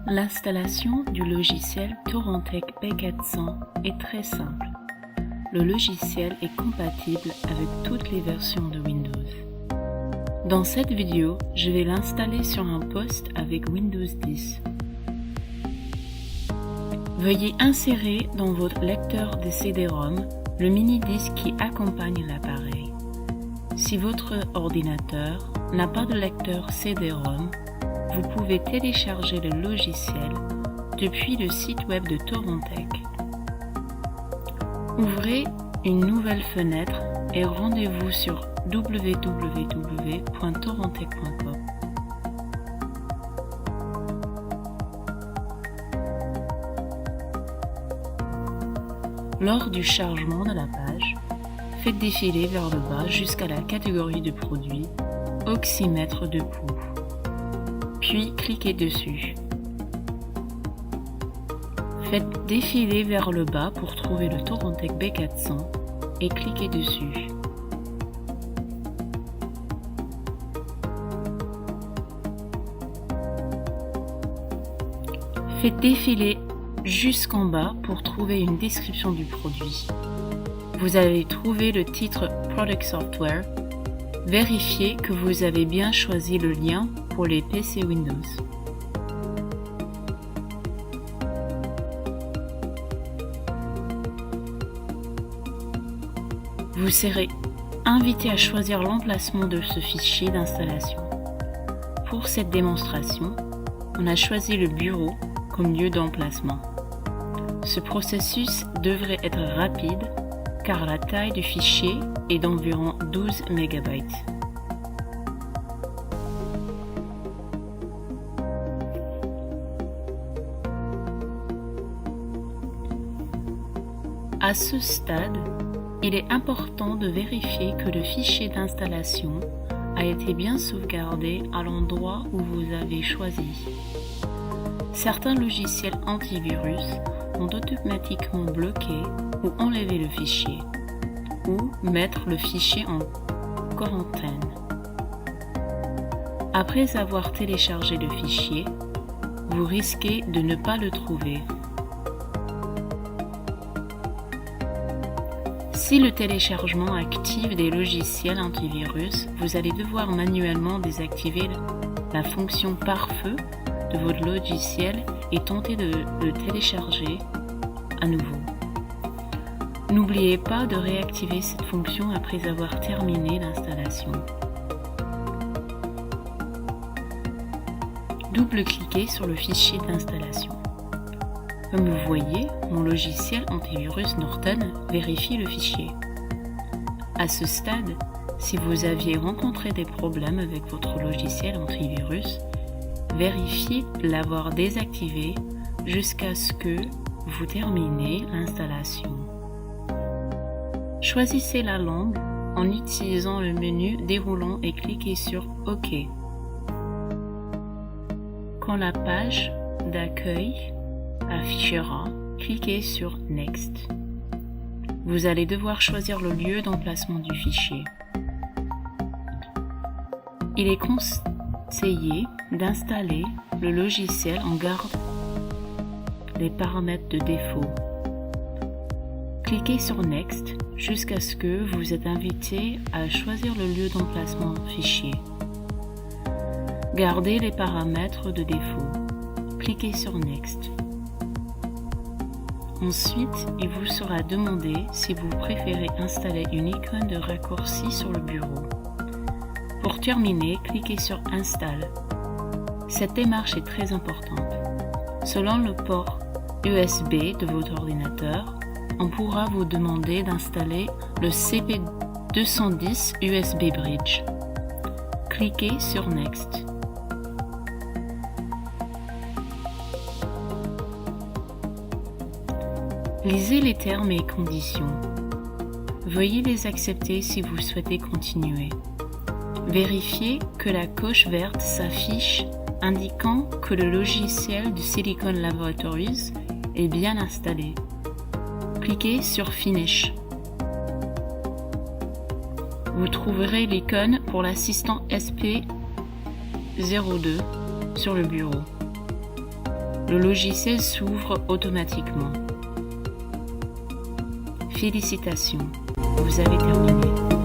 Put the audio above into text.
L'installation du logiciel Torrentec B400 est très simple. Le logiciel est compatible avec toutes les versions de Windows. Dans cette vidéo, je vais l'installer sur un poste avec Windows 10. Veuillez insérer dans votre lecteur de CD-ROM le mini-disque qui accompagne l'appareil. Si votre ordinateur n'a pas de lecteur CD-ROM, vous pouvez télécharger le logiciel depuis le site web de Torrentec. Ouvrez une nouvelle fenêtre et rendez-vous sur www.torrentec.com. Lors du chargement de la page, faites défiler vers le bas jusqu'à la catégorie de produits oxymètre de pouls. Puis cliquez dessus. Faites défiler vers le bas pour trouver le Torrentec B400 et cliquez dessus. Faites défiler jusqu'en bas pour trouver une description du produit. Vous allez trouver le titre Product Software. Vérifiez que vous avez bien choisi le lien pour les PC Windows. Vous serez invité à choisir l'emplacement de ce fichier d'installation. Pour cette démonstration, on a choisi le bureau comme lieu d'emplacement. Ce processus devrait être rapide car la taille du fichier est d'environ 12 MB. À ce stade, il est important de vérifier que le fichier d'installation a été bien sauvegardé à l'endroit où vous avez choisi. Certains logiciels antivirus vont automatiquement bloquer ou enlever le fichier, ou mettre le fichier en quarantaine. Après avoir téléchargé le fichier, vous risquez de ne pas le trouver. Si le téléchargement active des logiciels antivirus, vous allez devoir manuellement désactiver la fonction pare-feu de votre logiciel et tenter de le télécharger à nouveau. N'oubliez pas de réactiver cette fonction après avoir terminé l'installation. Double-cliquez sur le fichier d'installation. Comme vous voyez, mon logiciel antivirus Norton vérifie le fichier. À ce stade, si vous aviez rencontré des problèmes avec votre logiciel antivirus, vérifiez de l'avoir désactivé jusqu'à ce que vous terminez l'installation. Choisissez la langue en utilisant le menu déroulant et cliquez sur OK. Quand la page d'accueil affichera, cliquez sur Next. Vous allez devoir choisir le lieu d'emplacement du fichier. Il est conseillé d'installer le logiciel en gardant les paramètres de défaut. Cliquez sur Next jusqu'à ce que vous êtes invité à choisir le lieu d'emplacement fichier. Gardez les paramètres de défaut. Cliquez sur Next. Ensuite, il vous sera demandé si vous préférez installer une icône de raccourci sur le bureau. Pour terminer, cliquez sur Install. Cette démarche est très importante. Selon le port USB de votre ordinateur, on pourra vous demander d'installer le CP210 USB Bridge. Cliquez sur Next. Lisez les termes et conditions. Veuillez les accepter si vous souhaitez continuer. Vérifiez que la coche verte s'affiche indiquant que le logiciel de Silicon Laboratories est bien installé. Cliquez sur Finish. Vous trouverez l'icône pour l'assistant SP02 sur le bureau. Le logiciel s'ouvre automatiquement. Félicitations, vous avez terminé.